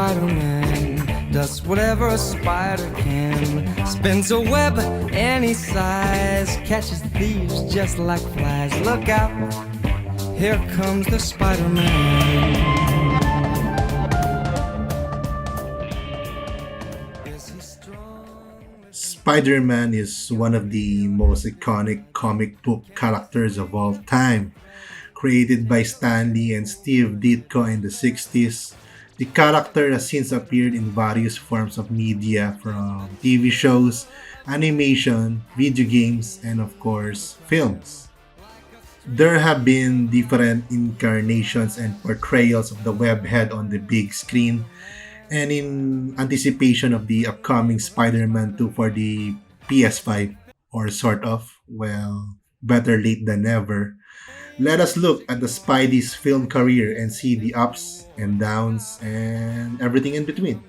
Spider-Man does whatever a spider can. Spins a web any size, catches thieves just like flies. Look out, here comes the Spider-Man. Is he strong? Spider-Man is one of the most iconic comic book characters of all time. Created by Stan Lee and Steve Ditko in the 60s, the character has since appeared in various forms of media from TV shows, animation, video games, and of course, films. There have been different incarnations and portrayals of the webhead on the big screen, and in anticipation of the upcoming Spider-Man 2 for the PS5, or sort of, well, better late than never, let us look at the Spidey's film career and see the ups and downs and everything in between.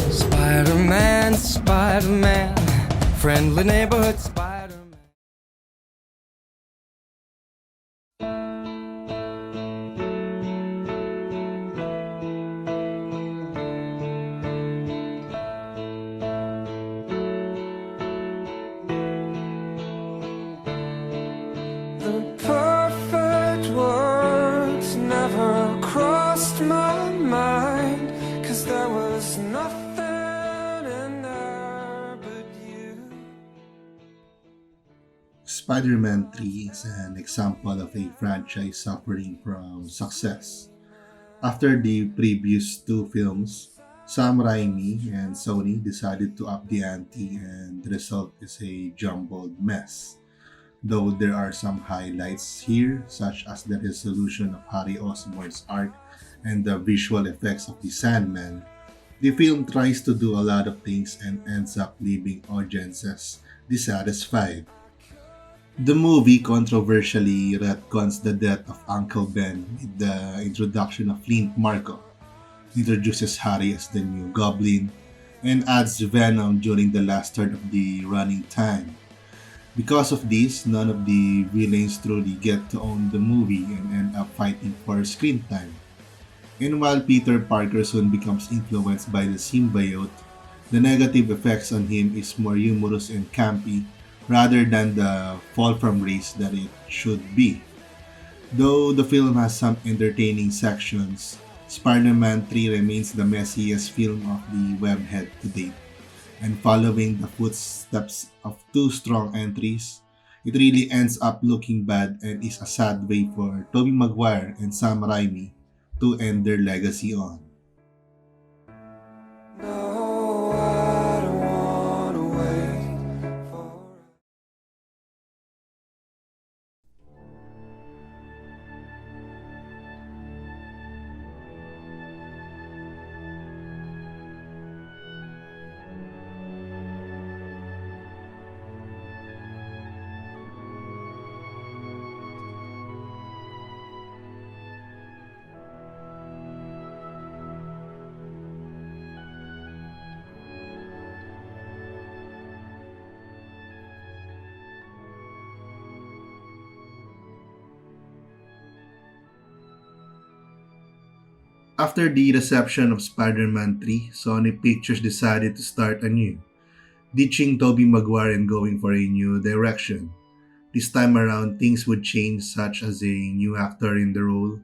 Spider-Man, Spider-Man, friendly neighborhood Spider-Man. The perfect words never crossed my mind, 'cause there was nothing in there but you. Spider-Man 3 is an example of a franchise suffering from success. After the previous two films, Sam Raimi and Sony decided to up the ante, and the result is a jumbled mess. Though there are some highlights here, such as the resolution of Harry Osborn's arc and the visual effects of the Sandman, the film tries to do a lot of things and ends up leaving audiences dissatisfied. The movie controversially retcons the death of Uncle Ben with the introduction of Flint Marko, introduces Harry as the new Goblin, and adds Venom during the last third of the running time. Because of this, none of the villains truly get to own the movie and end up fighting for screen time. And while Peter Parker soon becomes influenced by the symbiote, the negative effects on him is more humorous and campy rather than the fall from grace that it should be. Though the film has some entertaining sections, Spider-Man 3 remains the messiest film of the webhead to date. And following the footsteps of two strong entries, it really ends up looking bad and is a sad way for Tobey Maguire and Sam Raimi to end their legacy on. No, I don't wanna wait for. After the reception of Spider-Man 3, Sony Pictures decided to start anew, ditching Tobey Maguire and going for a new direction. This time around, things would change, such as a new actor in the role,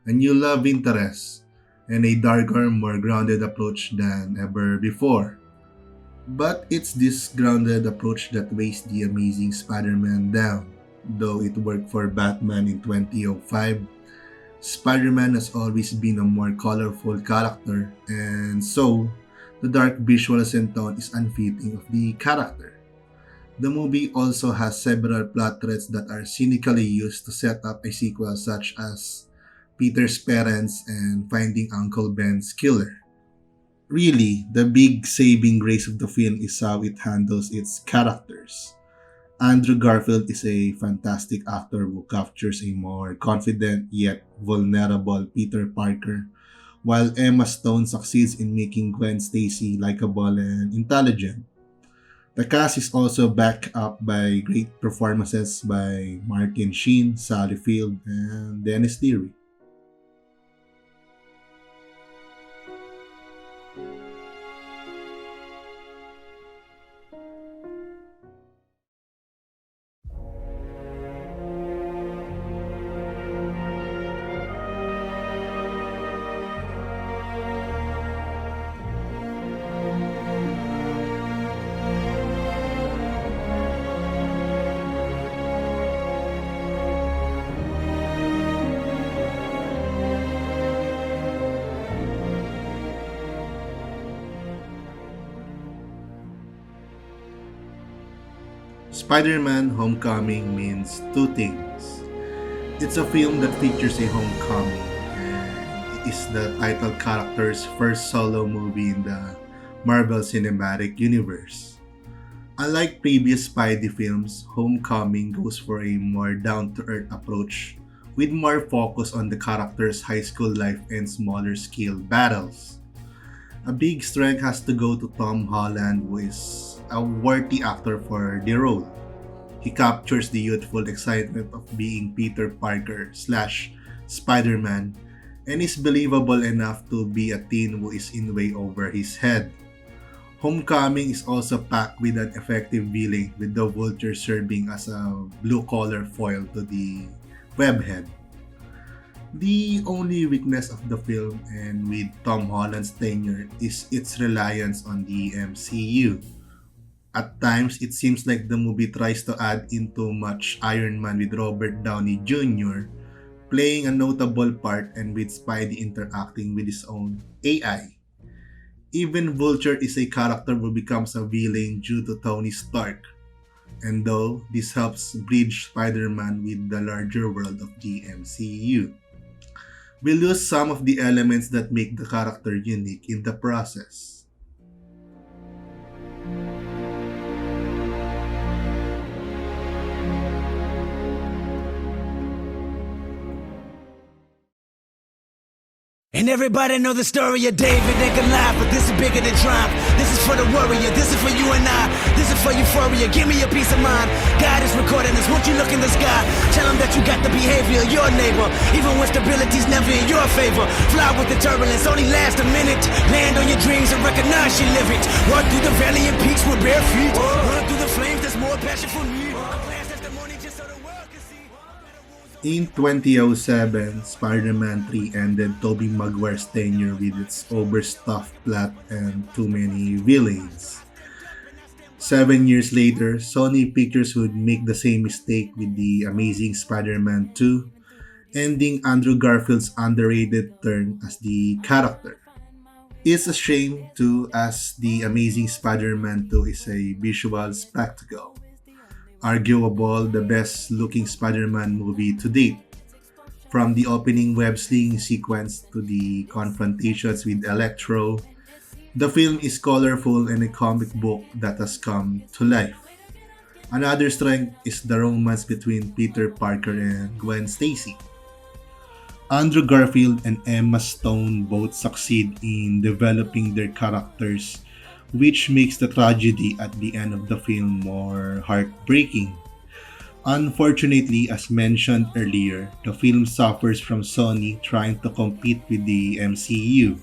a new love interest, and a darker, more grounded approach than ever before. But it's this grounded approach that weighs the Amazing Spider-Man down. Though it worked for Batman in 2005, Spider-Man has always been a more colorful character, and so the dark visuals and tone is unfitting of the character. The movie also has several plot threads that are cynically used to set up a sequel, such as Peter's parents and finding Uncle Ben's killer. Really, the big saving grace of the film is how it handles its characters. Andrew Garfield is a fantastic actor who captures a more confident yet vulnerable Peter Parker, while Emma Stone succeeds in making Gwen Stacy likable and intelligent. The cast is also backed up by great performances by Martin Sheen, Sally Field, and Dennis Leary. Spider-Man Homecoming means two things. It's a film that features a homecoming, and it is the title character's first solo movie in the Marvel Cinematic Universe. Unlike previous Spidey films, Homecoming goes for a more down-to-earth approach with more focus on the character's high school life and smaller scale battles. A big strength has to go to Tom Holland, who is a worthy actor for the role. He captures the youthful excitement of being Peter Parker slash Spider-Man and is believable enough to be a teen who is in way over his head. Homecoming is also packed with an effective villain, with the Vulture serving as a blue-collar foil to the Webhead. The only weakness of the film, and with Tom Holland's tenure, is its reliance on the MCU. At times, it seems like the movie tries to add in too much Iron Man, with Robert Downey Jr. playing a notable part and with Spidey interacting with his own AI. Even Vulture is a character who becomes a villain due to Tony Stark, and though this helps bridge Spider-Man with the larger world of the MCU, we lose some of the elements that make the character unique in the process. And everybody know the story of David and Goliath, but this is bigger than triumph. This is for the warrior, this is for you and I. This is for euphoria, give me a peace of mind. God is recording this, won't you look in the sky? Tell him that you got the behavior of your neighbor, even when stability's never in your favor. Fly with the turbulence, only last a minute. Land on your dreams and recognize you live it. Walk through the valley and peaks with bare feet. Run through the flames, there's more passion for me. A glance testimony just so the world can see. In 2007, Spider-Man 3 ended Tobey Maguire's tenure with its overstuffed plot and too many villains. 7 years later, Sony Pictures would make the same mistake with The Amazing Spider-Man 2, ending Andrew Garfield's underrated turn as the character. It's a shame too, as The Amazing Spider-Man 2 is a visual spectacle, arguable the best looking Spider-Man movie to date. From the opening web slinging sequence to the confrontations with Electro, the film is colorful and a comic book that has come to life. Another strength is the romance between Peter Parker and Gwen Stacy. Andrew Garfield and Emma Stone both succeed in developing their characters, which makes the tragedy at the end of the film more heartbreaking. Unfortunately, as mentioned earlier, the film suffers from Sony trying to compete with the MCU.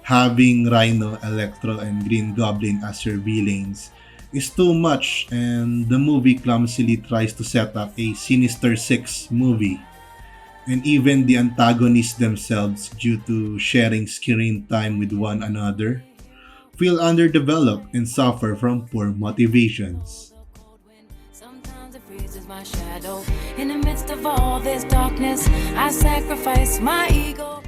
Having Rhino, Electro, and Green Goblin as your villains is too much, and the movie clumsily tries to set up a Sinister Six movie. And even the antagonists themselves, due to sharing screen time with one another, feel underdeveloped and suffer from poor motivations. Sometimes it freezes my shadow. In the midst of all this darkness, I sacrifice my ego.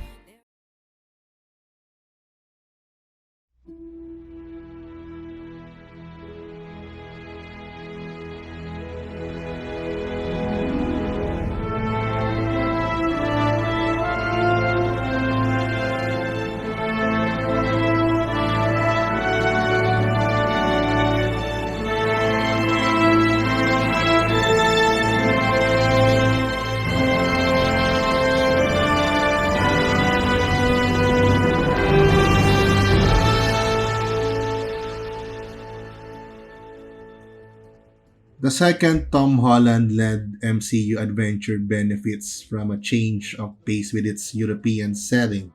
The second Tom Holland led MCU adventure benefits from a change of pace with its European setting.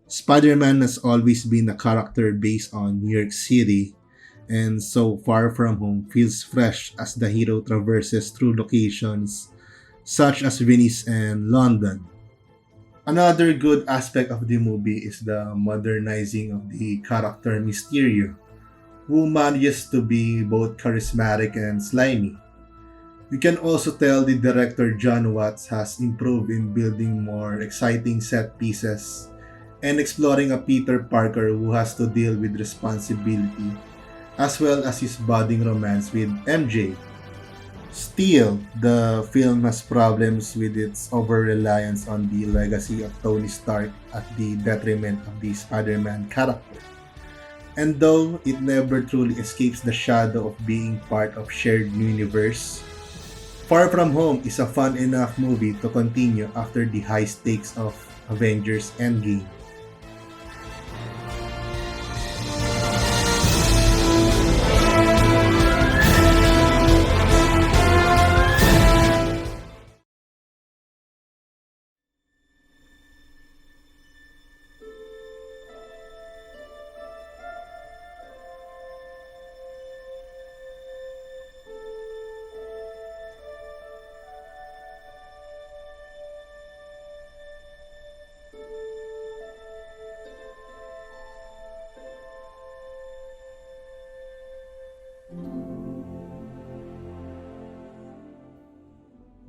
Spider Man has always been a character based on New York City, and so Far From Home feels fresh as the hero traverses through locations such as Venice and London. Another good aspect of the movie is the modernizing of the character Mysterio, who manages to be both charismatic and slimy. You can also tell the director John Watts has improved in building more exciting set pieces and exploring a Peter Parker who has to deal with responsibility as well as his budding romance with MJ. Still, the film has problems with its over-reliance on the legacy of Tony Stark at the detriment of the Spider-Man character. And though it never truly escapes the shadow of being part of shared universe, Far From Home is a fun enough movie to continue after the high stakes of Avengers Endgame.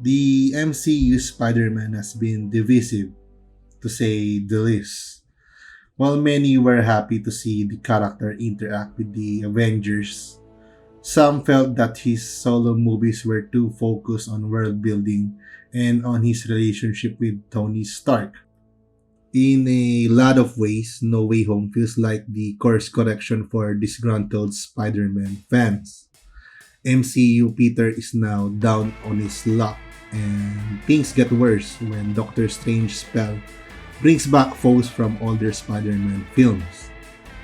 The MCU Spider-Man has been divisive, to say the least. While many were happy to see the character interact with the Avengers, some felt that his solo movies were too focused on world building and on his relationship with Tony Stark. In a lot of ways, No Way Home feels like the course correction for disgruntled Spider Man fans. MCU Peter is now down on his luck, and things get worse when Doctor Strange spell brings back foes from older Spider-Man films.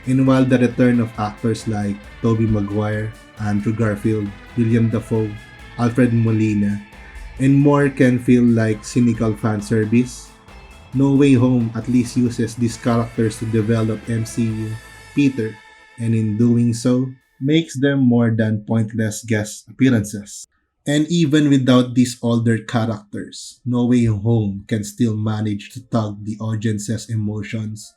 And while the return of actors like Tobey Maguire, Andrew Garfield, William Dafoe, Alfred Molina, and more can feel like cynical fan service, No Way Home at least uses these characters to develop MCU Peter, and in doing so, makes them more than pointless guest appearances. And even without these older characters, No Way Home can still manage to tug the audience's emotions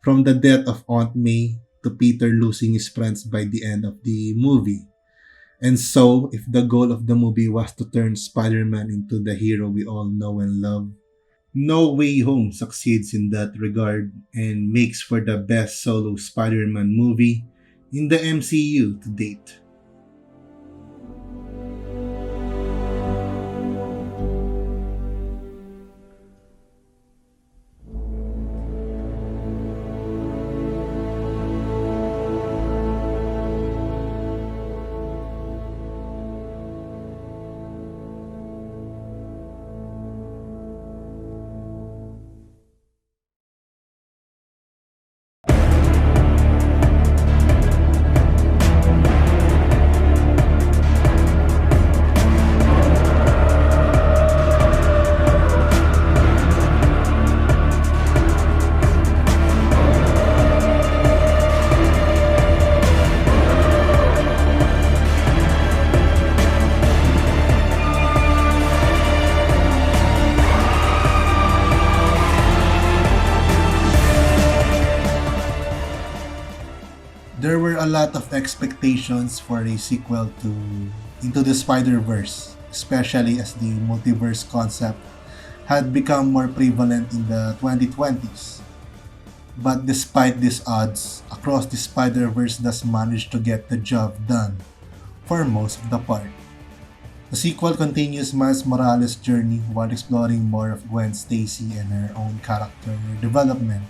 from the death of Aunt May to Peter losing his friends by the end of the movie. And so, if the goal of the movie was to turn Spider Man into the hero we all know and love, No Way Home succeeds in that regard and makes for the best solo Spider Man movie in the MCU to date. There were a lot of expectations for a sequel to Into the Spider-Verse, especially as the multiverse concept had become more prevalent in the 2020s. But despite these odds, Across the Spider-Verse does manage to get the job done for most of the part. The sequel continues Miles Morales' journey while exploring more of Gwen Stacy and her own character development.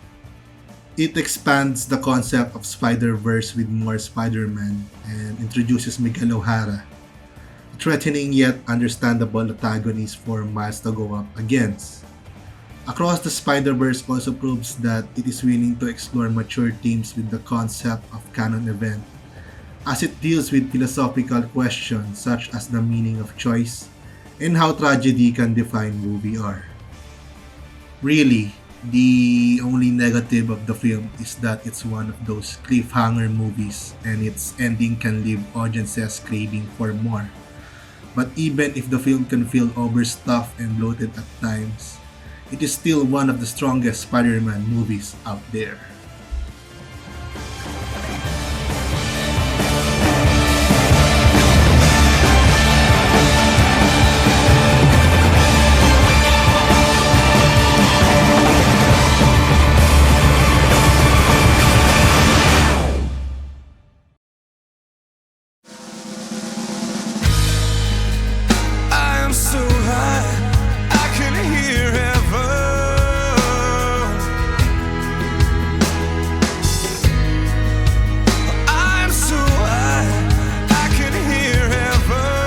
It expands the concept of Spider-Verse with more Spider-Man and introduces Miguel O'Hara, a threatening yet understandable antagonist for Miles to go up against. Across the Spider-Verse also proves that it is willing to explore mature themes with the concept of canon event, as it deals with philosophical questions such as the meaning of choice and how tragedy can define who we are. Really, the only negative of the film is that it's one of those cliffhanger movies and its ending can leave audiences craving for more. But even if the film can feel overstuffed and bloated at times, it is still one of the strongest Spider-Man movies out there. I am so high, I can hear heaven. I am so high, I can hear heaven.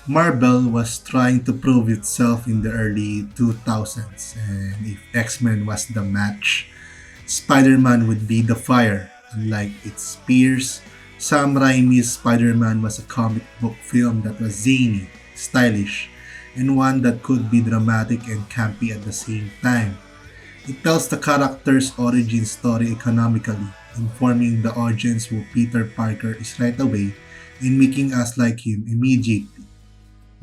Marvel was trying to prove itself in the early 2000s, and if X-Men was the match, Spider-Man would be the fire. Unlike its peers, Sam Raimi's Spider-Man was a comic book film that was zany, stylish, and one that could be dramatic and campy at the same time. It tells the character's origin story economically, informing the audience who Peter Parker is right away and making us like him immediately.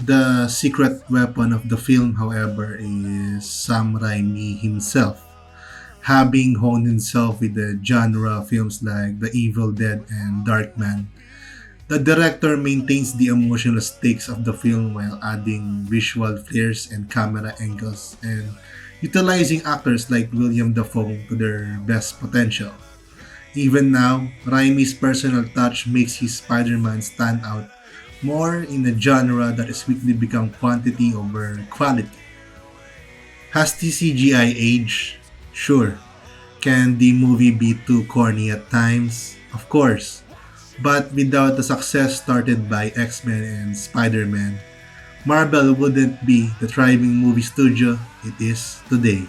The secret weapon of the film, however, is Sam Raimi himself, having honed himself with the genre films like The Evil Dead and Darkman. The director maintains the emotional stakes of the film while adding visual flares and camera angles and utilizing actors like William Dafoe to their best potential. Even now, Raimi's personal touch makes his Spider-Man stand out more in a genre that has quickly become quantity over quality. Has the CGI aged? Sure. Can the movie be too corny at times? Of course. But without the success started by X-Men and Spider-Man, Marvel wouldn't be the thriving movie studio it is today.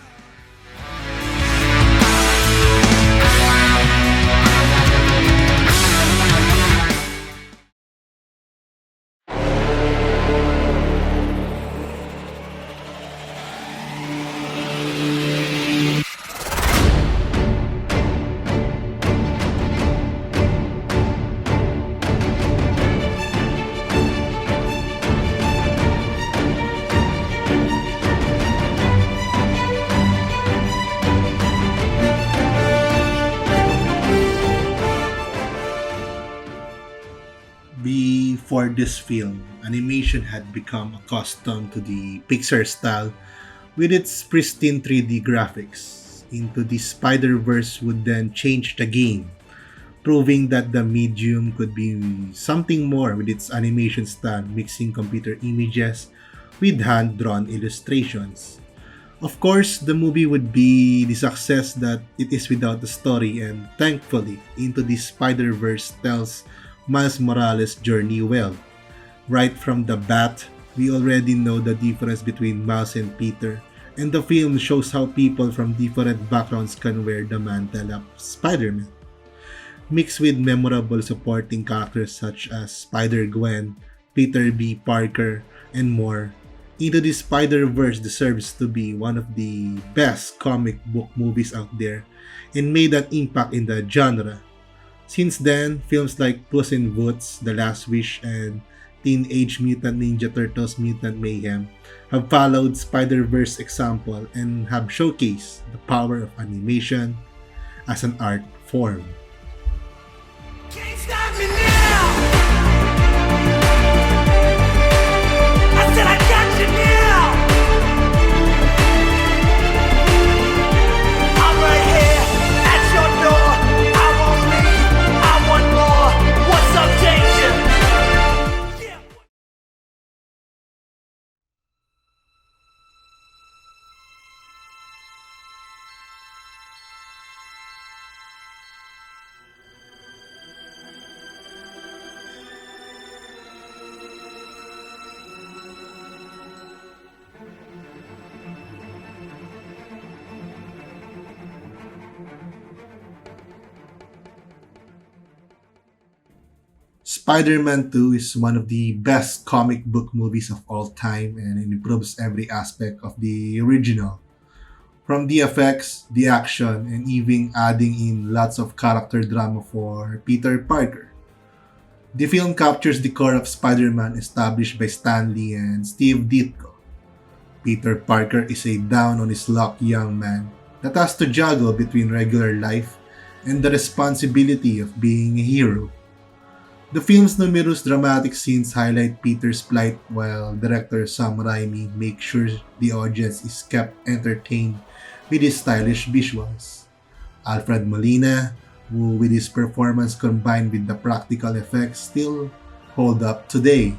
Before this film, animation had become accustomed to the Pixar style with its pristine 3D graphics. Into the Spider-Verse would then change the game, proving that the medium could be something more with its animation style mixing computer images with hand-drawn illustrations. Of course, the movie would be the success that it is without the story, and thankfully, Into the Spider-Verse tells Miles Morales' journey well. Right from the bat, we already know the difference between Miles and Peter, and the film shows how people from different backgrounds can wear the mantle of Spider-Man. Mixed with memorable supporting characters such as Spider-Gwen, Peter B. Parker, and more, Into the Spider-Verse deserves to be one of the best comic book movies out there and made an impact in the genre. Since then, films like Puss in Boots, The Last Wish, and Teenage Mutant Ninja Turtles Mutant Mayhem have followed Spider-Verse example and have showcased the power of animation as an art form. Can't stop me now. I said I got you now. I'm right here at your door. I won't leave. I want more. What's up, danger? Yeah. Spider-Man 2 is one of the best comic book movies of all time and it improves every aspect of the original. From the effects, the action, and even adding in lots of character drama for Peter Parker. The film captures the core of Spider-Man established by Stan Lee and Steve Ditko. Peter Parker is a down on his luck young man that has to juggle between regular life and the responsibility of being a hero. The film's numerous dramatic scenes highlight Peter's plight while director Sam Raimi makes sure the audience is kept entertained with his stylish visuals. Alfred Molina, who with his performance combined with the practical effects still hold up today,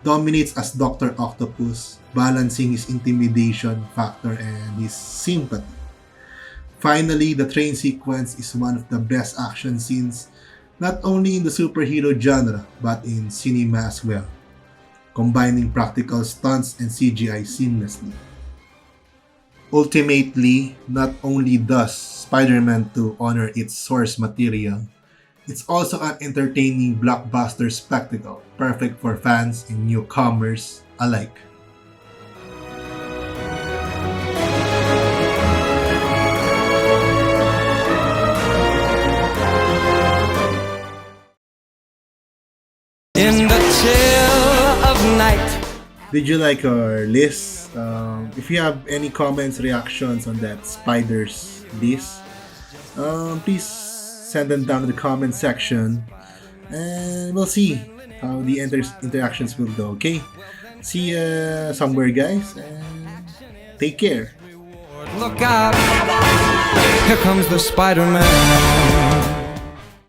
dominates as Dr. Octopus, balancing his intimidation factor and his sympathy. Finally, the train sequence is one of the best action scenes not only in the superhero genre but in cinema as well, combining practical stunts and CGI seamlessly. Ultimately, not only does Spider-Man 2 honor its source material, it's also an entertaining blockbuster spectacle, perfect for fans and newcomers alike. In the chill of night. Did you like our list? If you have any comments, reactions on that Spiders list, please send them down in the comment section and we'll see how the interactions will go, okay? See you somewhere, guys, and take care. Look out, here comes the Spider-Man.